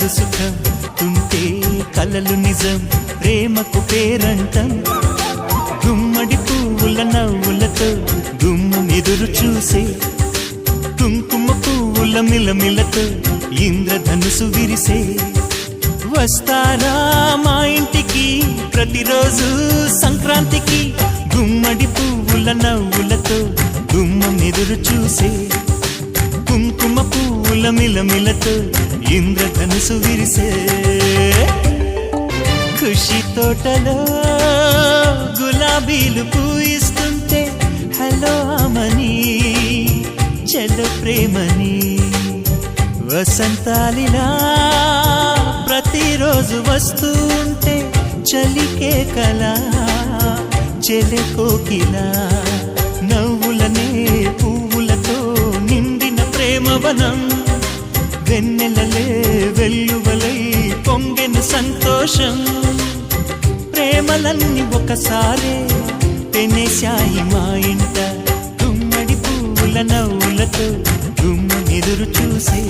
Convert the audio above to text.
కలదు సుఖం, తుంటే కలలు నిజం, ప్రేమకు పేరంటం. గుమ్మడి పువ్వుల నవ్వులతో గుమ్మం ఎదురు చూసే, కుంకుమ పువ్వుల మిలమిలతో ఇంద్రధనుసు విరిసే. వస్తారా మా ఇంటికి ప్రతిరోజు సంక్రాంతికి, గుమ్మడి పువ్వుల నవ్వులతో గుమ్మం ఎదురు చూసే, కుంకుమ పువ్వుల మిలమిలతో ఇంద్రధనుసు విరిసే. ఖుషి తోటలో గులాబీలు పూయిస్తుంటే హలో అమని చలో ప్రేమని, వసంతాలిలా ప్రతిరోజు వస్తూ ఉంటే చలికే కలా చెలె కోకిలా. నవ్వులనే పువ్వులతో నిండిన ప్రేమవనం, వెన్నెలలే వెల్లువలై పొంగెను సంతోషం. ప్రేమలన్నీ ఒకసారే పెనేశాయి మా ఇంట, గుమ్మడి పువ్వుల నవ్వులతో గుమ్మ ఎదురు చూసే.